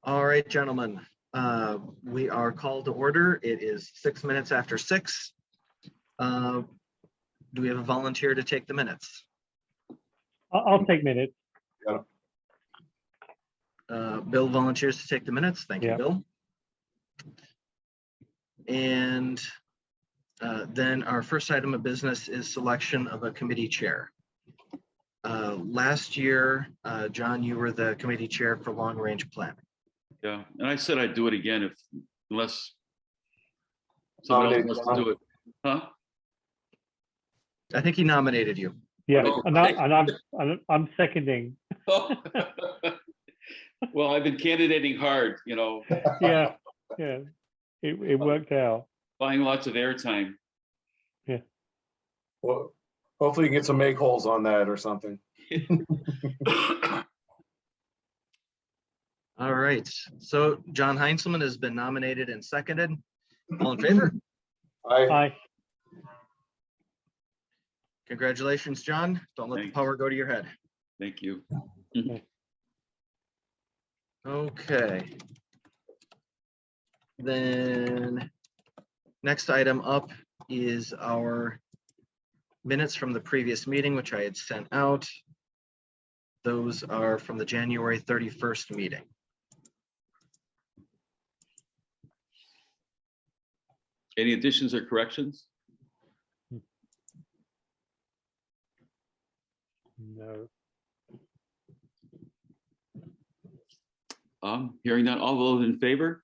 All right, gentlemen, we are called to order. It is 6 minutes after 6. Do we have a volunteer to take the minutes? I'll take minutes. Bill volunteers to take the minutes. Thank you, Yeah. Bill. And then our first item of business is selection of a committee chair. Last year, John, you were the committee chair for long range planning. Yeah, and I said I'd do it again unless someone else wants to do it. Huh? I think he nominated you. Yeah, Oh, and I'm seconding. Oh. Well, I've been candidating hard, Yeah, it worked out. buying lots of airtime. Yeah. Well, hopefully you can get some make holes on that or something. All right, so Jon Heintzelman has been nominated and seconded. All in favor? Aye. Congratulations, John. Don't let Thanks. the power go to your head. Thank you. Okay. Then next item up is our minutes from the previous meeting, which I had sent out. Those are from the January 31st meeting. Any additions or corrections? No. Hearing none, all those in favor?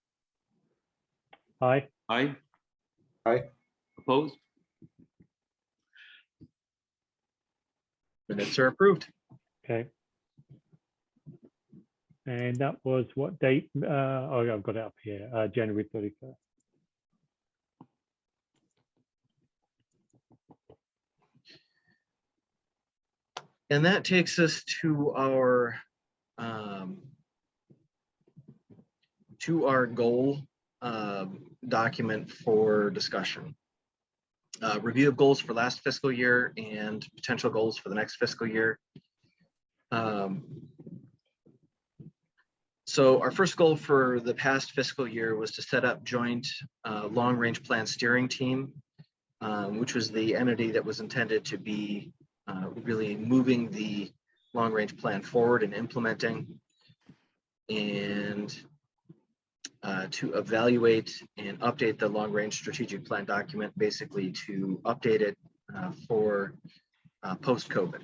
Aye. Aye. Aye. Opposed? Minutes are approved. Okay. And that was what date? Oh, I've got it up here. January 31st. And that takes us to our goal document for discussion. Review of goals for last fiscal year and potential goals for the next fiscal year. So our first goal for the past fiscal year was to set up joint long-range plan steering team, which was the entity that was intended to be really moving the long-range plan forward and implementing, and to evaluate and update the long-range strategic plan document, basically to update it for post-COVID.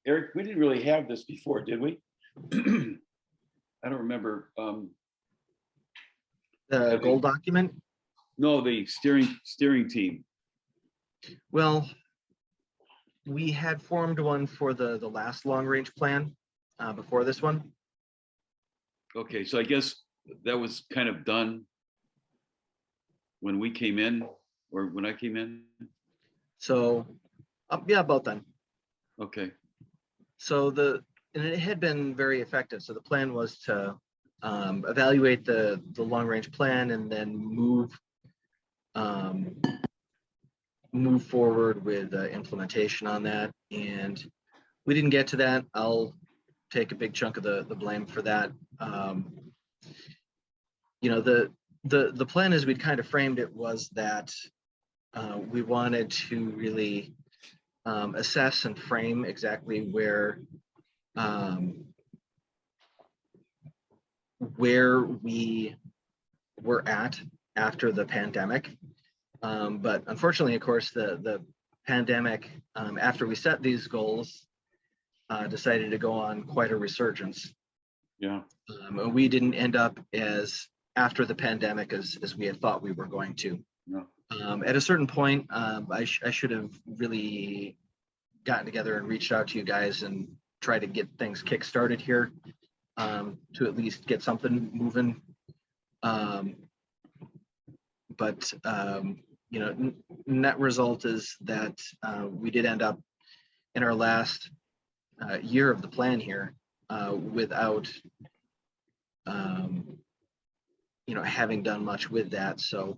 Eric, we didn't really have this before, did we? I don't remember. The goal document? No, the steering team. Well, we had formed one for the last long-range plan before this one. Okay, so I guess that was kind of done when we came in, or when I came in. So, yeah, about then. Okay. So and it had been very effective. So the plan was to evaluate the long-range plan and then move forward with implementation on that. And we didn't get to that. I'll take a big chunk of the blame for that. The plan as we'd kind of framed it was that we wanted to really assess and frame exactly where we were at after the pandemic. But unfortunately, of course, the pandemic, after we set these goals, decided to go on quite a resurgence. Yeah. We didn't end up as after the pandemic as we had thought we were going to. No. At a certain point, I should have really gotten together and reached out to you guys and try to get things kick-started here, to at least get something moving. But net result is that we did end up in our last year of the plan here without having done much with that. So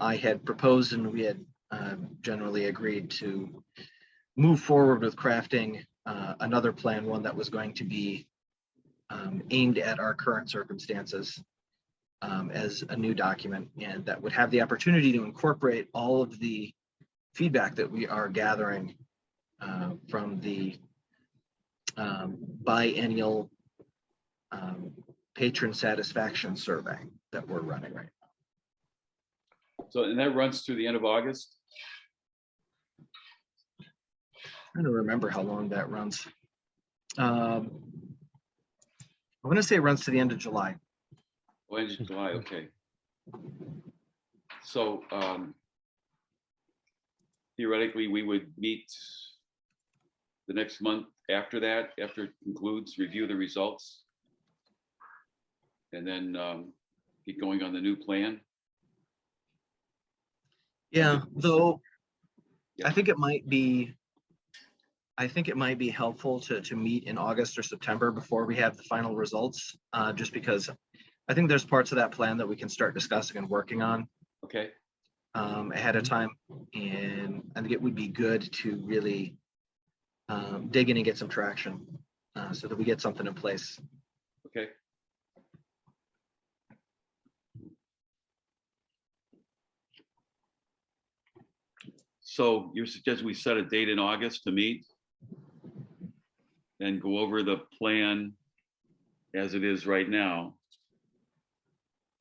I had proposed, and we had generally agreed to move forward with crafting another plan, one that was going to be aimed at our current circumstances as a new document, and that would have the opportunity to incorporate all of the feedback that we are gathering from the biennial patron satisfaction survey that we're running right now. So, and that runs through the end of August? I don't remember how long that runs. I want to say it runs to the end of July. Oh, end of July, okay. So theoretically, we would meet the next month after that, after it concludes, review the results, and then get going on the new plan. Yeah, though Yeah. I think it might be helpful to meet in August or September before we have the final results, just because I think there's parts of that plan that we can start discussing and working on Okay, ahead of time. And I think it would be good to really dig in and get some traction so that we get something in place. okay. So you're suggesting we set a date in August to meet and go over the plan as it is right now,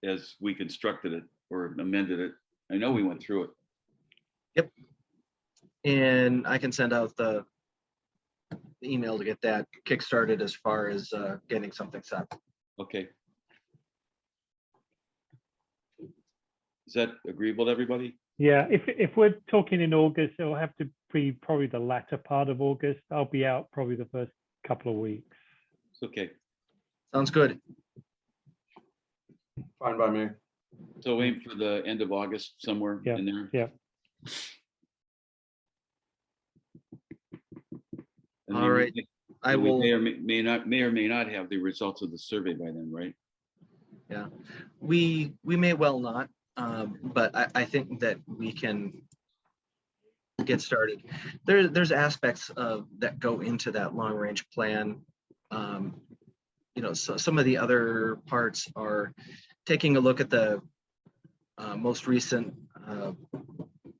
as we constructed it or amended it. I know we went through it. Yep. And I can send out the email to get that kickstarted as far as getting something set. Okay. Is that agreeable to everybody? Yeah, if we're talking in August, it'll have to be probably the latter part of August. I'll be out probably the first couple of weeks. It's okay. Sounds good. Fine by me. So aim for the end of August, somewhere Yeah, in there. yeah. And All right. I we will. may or may not have the results of the survey by then, right? Yeah, we may well not, but I think that we can get started. There's aspects of that go into that long range plan. You know, so some of the other parts are taking a look at the most recent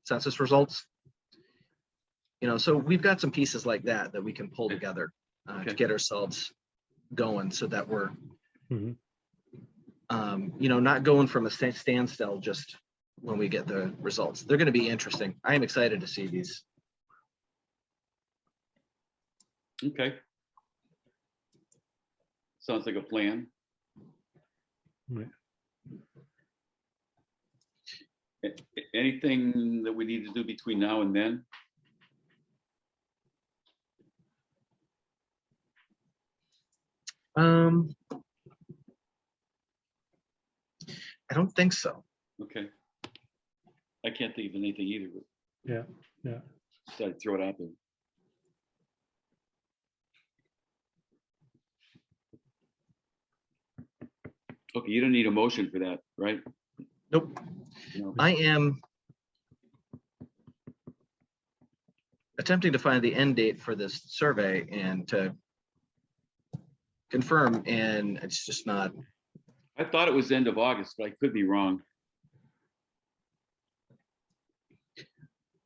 census results. You know, so we've got some pieces like that that we can pull together Okay. to get ourselves going, so that we're Mhm. you know, not going from a standstill just when we get the results. They're going to be interesting. I am excited to see these. Okay. Sounds like a plan. Right. Anything that we need to do between now and then? I don't think so. Okay. I can't think of anything either, but Yeah, yeah. just thought I'd throw it out there. Okay, you don't need a motion for that, right? Nope. No. I am attempting to find the end date for this survey and to confirm, and it's just not. I thought it was end of August, but I could be wrong.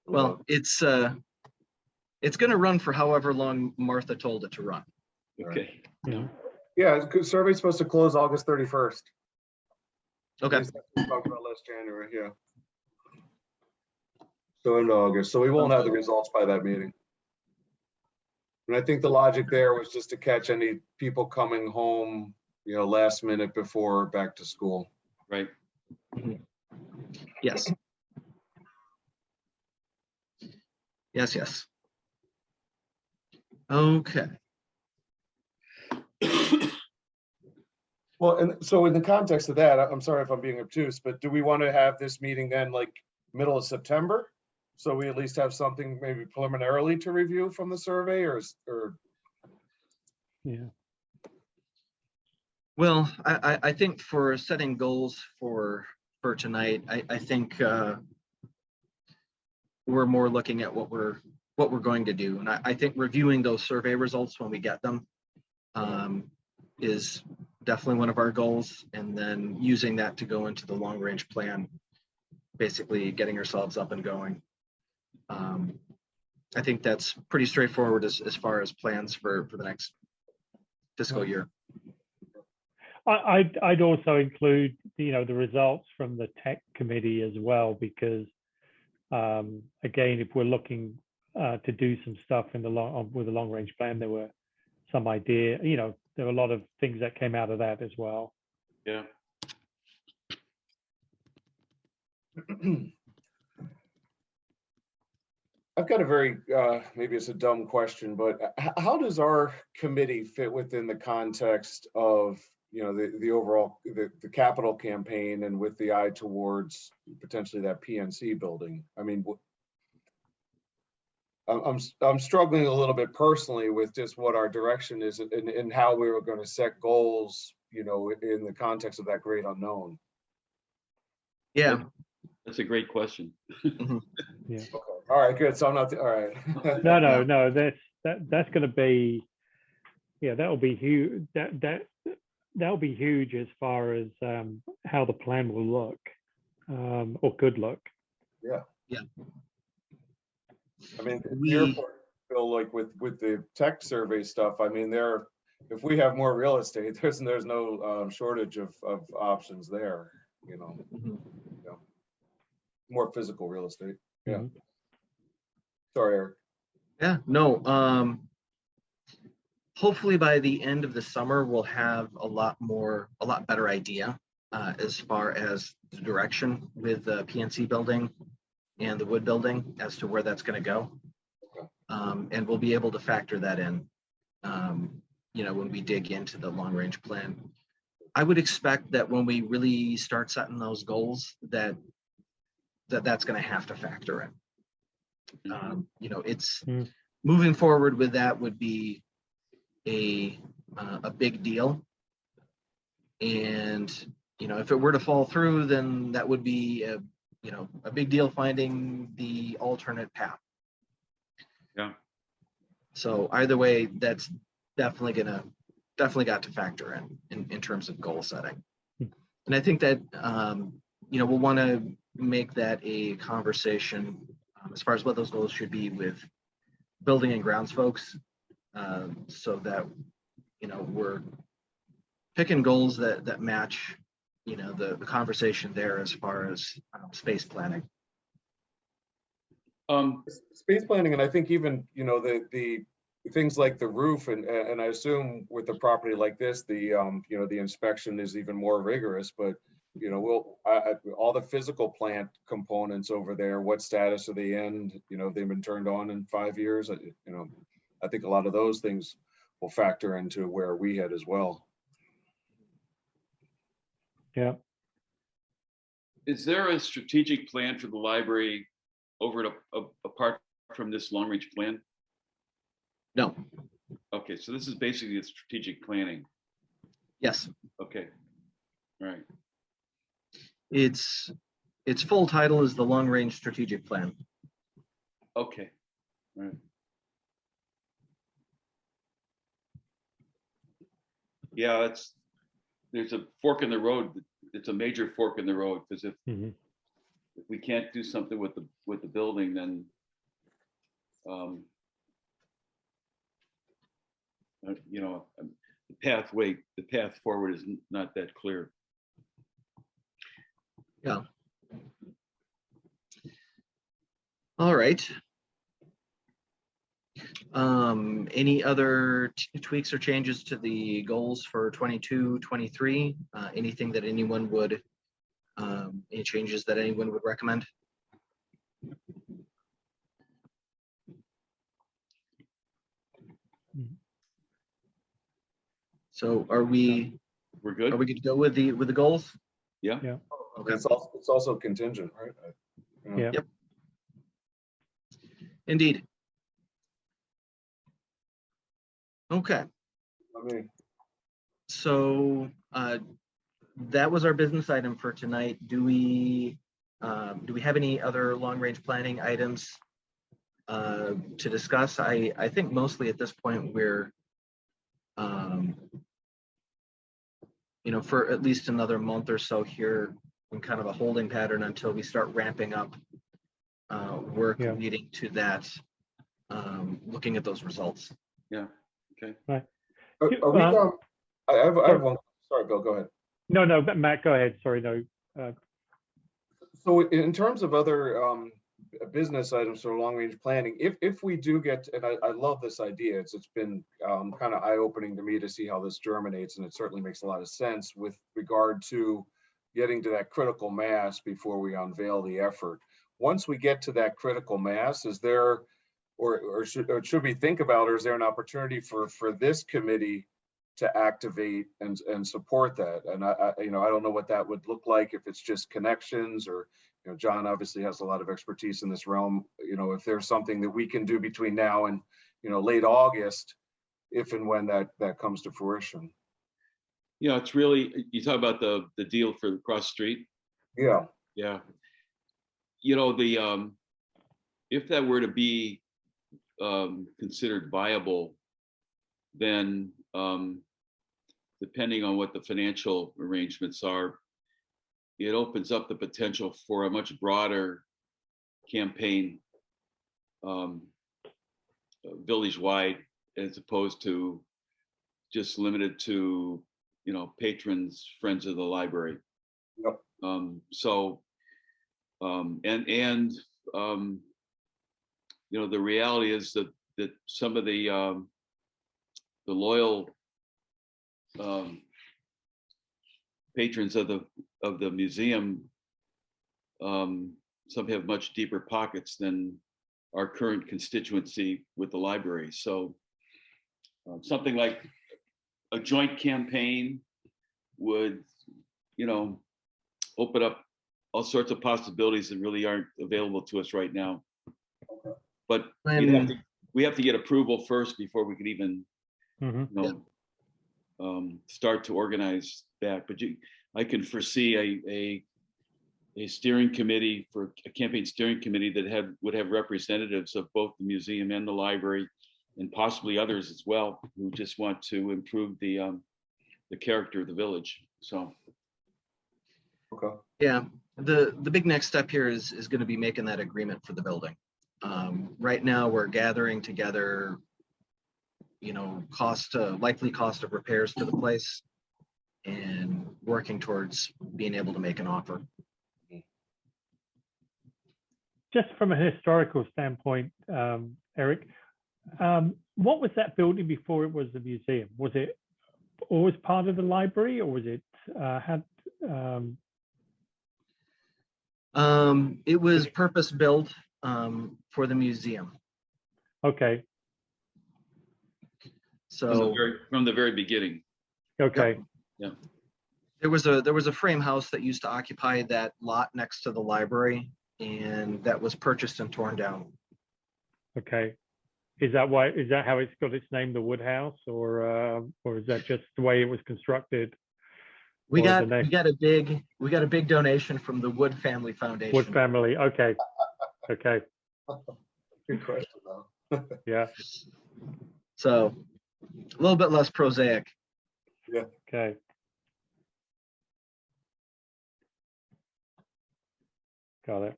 Well, it's going to run for however long Martha told it to run. Okay. Mhm. Yeah, survey's supposed to close August 31st. Okay. At least that's what we talked about last January, yeah. So into August, so we won't have the results by that meeting. And I think the logic there was just to catch any people coming home, you know, last minute before back to school. Right. Yes. Yes. Yes. Okay. Well, and so in the context of that, I'm sorry if I'm being obtuse, but do we want to have this meeting then like middle of September? So we at least have something maybe preliminarily to review from the survey, or Yeah. Well, I think for setting goals for tonight, I think we're more looking at what we're going to do, and I think reviewing those survey results when we get them is definitely one of our goals, and then using that to go into the long range plan, basically getting ourselves up and going. I think that's pretty straightforward as far as plans for the next fiscal year. I'd also include, you know, the results from the tech committee as well, because again, if we're looking to do some stuff in with the long range plan, there were some idea, you know, there were a lot of things that came out of that as well. Yeah. I've got a very, maybe it's a dumb question, but how does our committee fit within the context of, you know, the overall, the capital campaign, and with the eye towards potentially that PNC building? I mean, I'm struggling a little bit personally with just what our direction is and how we were going to set goals, you know, in the context of that great unknown. Yeah. That's a great question. Yeah. Okay. All right, good. So I'm not, all right. No, that's going to be, yeah, that'll be huge. That'll be huge as far as how the plan will look, or could look. Yeah. Yeah. I mean, your part, Phil, like with the tech survey stuff, I mean, if we have more real estate, there's no shortage of options there, you know. Mhm. You know, more physical real estate. Yeah. Mhm. Sorry, Eric. Yeah, no. Hopefully by the end of the summer, we'll have a lot better idea as far as the direction with the PNC building and the wood building as to where that's going to go. Okay. And we'll be able to factor that in, you know, when we dig into the long range plan. I would expect that when we really start setting those goals, that's going to have to factor in. You know, it's moving forward with that would be a big deal. And, you know, if it were to fall through, then that would be a big deal finding the alternate path. Yeah. So either way, that's definitely got to factor in terms of goal setting. And I think that, you know, we'll want to make that a conversation as far as what those goals should be with building and grounds folks, so that, you know, we're picking goals that match, you know, the conversation there as far as space planning. Space planning, and I think even, you know, the things like the roof, and I assume with a property like this, the you know, the inspection is even more rigorous, but, you know, all the physical plant components over there, what status are they in? You know, they've been turned on in 5 years. You know, I think a lot of those things will factor into where we head as well. Yeah. Is there a strategic plan for the library over to apart from this long range plan? No. Okay, so this is basically a strategic planning. Yes. Okay. All right. Its full title is the Long Range Strategic Plan. Okay. All right. Yeah, there's a fork in the road. It's a major fork in the road, because if we can't do something with the building, then you know, the path forward is not that clear. Yeah. All right. Any other tweaks or changes to the goals for 22-23? Anything that anyone would, any changes that anyone would recommend? So we're good? Are we good to go with the goals? Yeah. Yeah. Okay. It's also contingent, right? You know. Yeah. Yep. Indeed. Okay. I mean, So that was our business item for tonight. Do we have any other long-range planning items to discuss? I think mostly at this point we're for at least another month or so here in kind of a holding pattern until we start ramping up work Yeah. leading to that, looking at those results. Yeah. Okay. Right. Are we, I have one, sorry, Bill, go ahead. No, Matt, go ahead. Sorry, no. So in terms of other business items for long-range planning, if we do get, and I love this idea, it's been kind of eye-opening to me to see how this germinates, and it certainly makes a lot of sense with regard to getting to that critical mass before we unveil the effort. Once we get to that critical mass, is there, or should we think about, or is there an opportunity for this committee to activate and support that? And I don't know what that would look like, if it's just connections, or Jon obviously has a lot of expertise in this realm. If there's something that we can do between now and late August, if and when that comes to fruition. It's really, you talk about the deal for across the street. Yeah. Yeah. If that were to be considered viable, then depending on what the financial arrangements are, it opens up the potential for a much broader campaign, village-wide, as opposed to just limited to patrons, friends of the library. Yep. The reality is that some of the loyal patrons of the museum, some have much deeper pockets than our current constituency with the library. So something like a joint campaign would, open up all sorts of possibilities that really aren't available to us right now. But we have to get approval first before we could even, start to organize that. But I can foresee a steering committee, for a campaign steering committee that would have representatives of both the museum and the library, and possibly others as well, who just want to improve the character of the village. So. Okay. Yeah, the big next step here is going to be making that agreement for the building. Right now, we're gathering together, likely cost of repairs to the place, and working towards being able to make an offer. Just from a historical standpoint, Eric, what was that building before it was a museum? Was it always part of the library, or was it it was purpose built for the museum. Okay. So from the very beginning. Okay. Yeah. There was a frame house that used to occupy that lot next to the library, and that was purchased and torn down. Okay. Is that how it's got its name, the Wood House, or is that just the way it was constructed? We got a big donation from the Wood Family Foundation. Wood family. Okay. Okay. Good question, though. Yeah. So a little bit less prosaic. Yeah. Okay. Got it.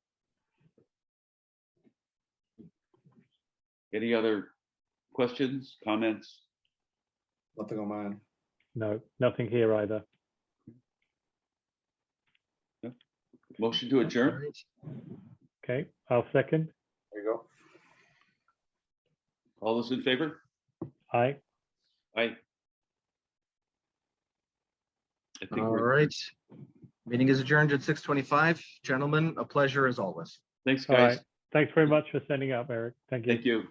Any other questions, comments? Nothing on mine. No, nothing here either. Motion to adjourn. Okay, I'll second. There you go. All those in favor? Aye. Aye. All right. Meeting is adjourned at 6:25. Gentlemen, a pleasure as always. Thanks, All guys. right. Thanks very much for sending up, Eric. Thank you. Thank you.